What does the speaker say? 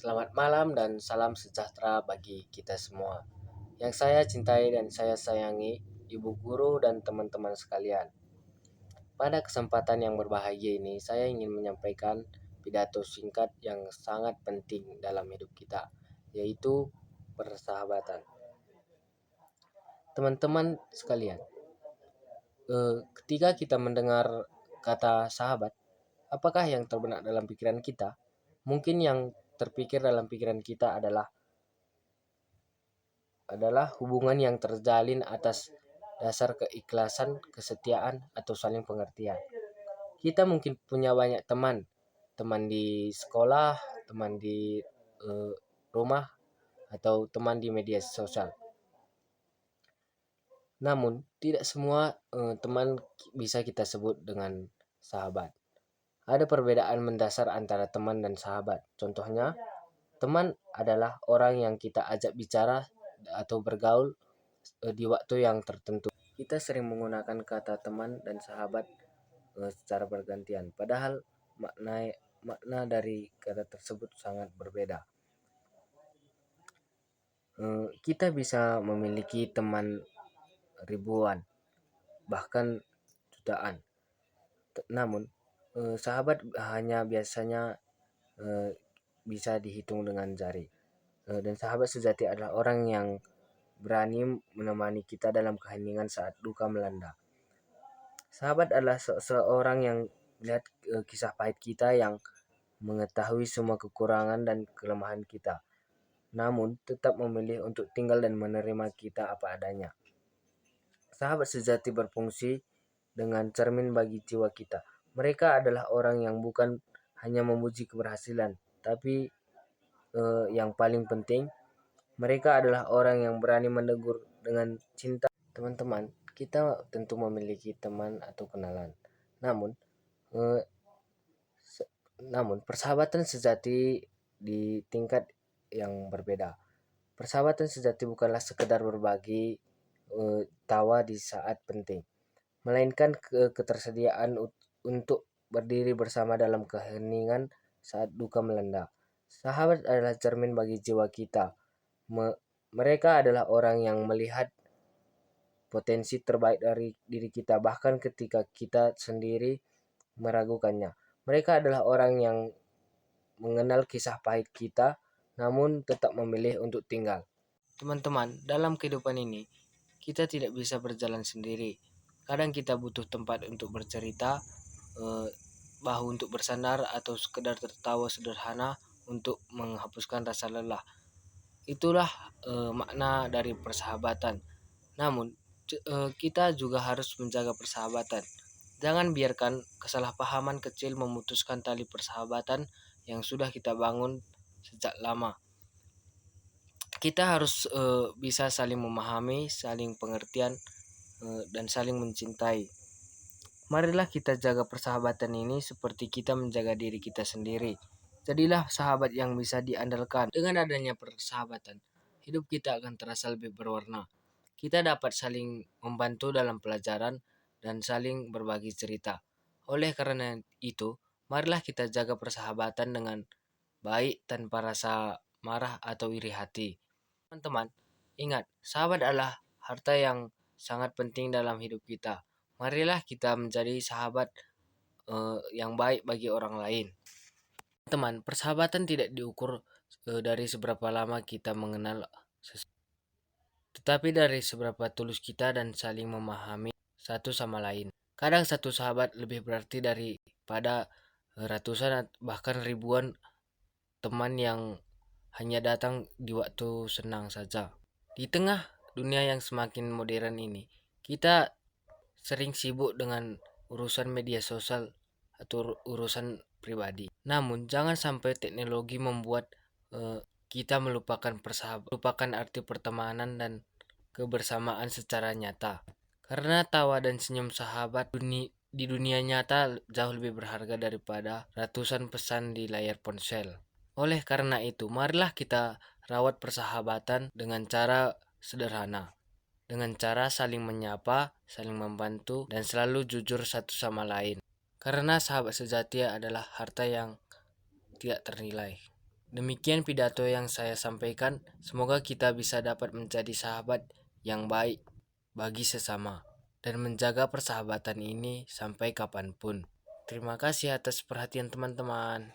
Selamat malam dan salam sejahtera bagi kita semua. Yang saya cintai dan saya sayangi, ibu guru dan teman-teman sekalian. Pada kesempatan yang berbahagia ini, saya ingin menyampaikan pidato singkat yang sangat penting dalam hidup kita, yaitu persahabatan. Teman-teman sekalian, ketika kita mendengar kata sahabat, apakah yang terbenak dalam pikiran kita? Mungkin yang terpikir dalam pikiran kita adalah hubungan yang terjalin atas dasar keikhlasan, kesetiaan, atau saling pengertian. Kita mungkin punya banyak teman, teman di sekolah, teman di rumah, atau teman di media sosial. Namun, tidak semua teman bisa kita sebut dengan sahabat. Ada perbedaan mendasar antara teman dan sahabat. Contohnya, teman adalah orang yang kita ajak bicara atau bergaul di waktu yang tertentu. Kita sering menggunakan kata teman dan sahabat secara bergantian, padahal makna dari kata tersebut sangat berbeda. Kita bisa memiliki teman ribuan, bahkan jutaan. Namun, sahabat hanya biasanya bisa dihitung dengan jari. Dan sahabat sejati adalah orang yang berani menemani kita dalam keheningan saat duka melanda. Sahabat adalah seorang yang melihat kisah pahit kita, yang mengetahui semua kekurangan dan kelemahan kita, namun tetap memilih untuk tinggal dan menerima kita apa adanya. Sahabat sejati berfungsi dengan cermin bagi jiwa kita. Mereka adalah orang yang bukan hanya memuji keberhasilan, tapi yang paling penting, mereka adalah orang yang berani menegur dengan cinta. Teman-teman, kita tentu memiliki teman atau kenalan. Namun, persahabatan sejati di tingkat yang berbeda. Persahabatan sejati bukanlah sekedar berbagi tawa di saat penting, melainkan ketersediaan untuk berdiri bersama dalam keheningan saat duka melanda. Sahabat adalah cermin bagi jiwa kita. Mereka adalah orang yang melihat potensi terbaik dari diri kita, bahkan ketika kita sendiri meragukannya. Mereka adalah orang yang mengenal kisah pahit kita, namun tetap memilih untuk tinggal. Teman-teman, dalam kehidupan ini, kita tidak bisa berjalan sendiri. Kadang kita butuh tempat untuk bercerita, bahu untuk bersandar, atau sekedar tertawa sederhana untuk menghapuskan rasa lelah. Itulah makna dari persahabatan. Namun, kita juga harus menjaga persahabatan. Jangan biarkan kesalahpahaman kecil memutuskan tali persahabatan yang sudah kita bangun sejak lama. Kita harus bisa saling memahami, saling pengertian, dan saling mencintai. Marilah kita jaga persahabatan ini seperti kita menjaga diri kita sendiri. Jadilah sahabat yang bisa diandalkan. Dengan adanya persahabatan, hidup kita akan terasa lebih berwarna. Kita dapat saling membantu dalam pelajaran dan saling berbagi cerita. Oleh karena itu, marilah kita jaga persahabatan dengan baik tanpa rasa marah atau iri hati. Teman-teman, ingat, sahabat adalah harta yang sangat penting dalam hidup kita. Marilah kita menjadi sahabat yang baik bagi orang lain. Teman, persahabatan tidak diukur dari seberapa lama kita mengenal tetapi dari seberapa tulus kita dan saling memahami satu sama lain. Kadang satu sahabat lebih berarti daripada ratusan bahkan ribuan teman yang hanya datang di waktu senang saja. Di tengah dunia yang semakin modern ini, kita sering sibuk dengan urusan media sosial atau urusan pribadi. Namun jangan sampai teknologi membuat kita melupakan arti pertemanan dan kebersamaan secara nyata. Karena tawa dan senyum sahabat di dunia nyata jauh lebih berharga daripada ratusan pesan di layar ponsel. Oleh karena itu, marilah kita rawat persahabatan dengan cara sederhana. Dengan cara saling menyapa, saling membantu, dan selalu jujur satu sama lain. Karena sahabat sejati adalah harta yang tidak ternilai. Demikian pidato yang saya sampaikan. Semoga kita bisa dapat menjadi sahabat yang baik bagi sesama dan menjaga persahabatan ini sampai kapanpun. Terima kasih atas perhatian teman-teman.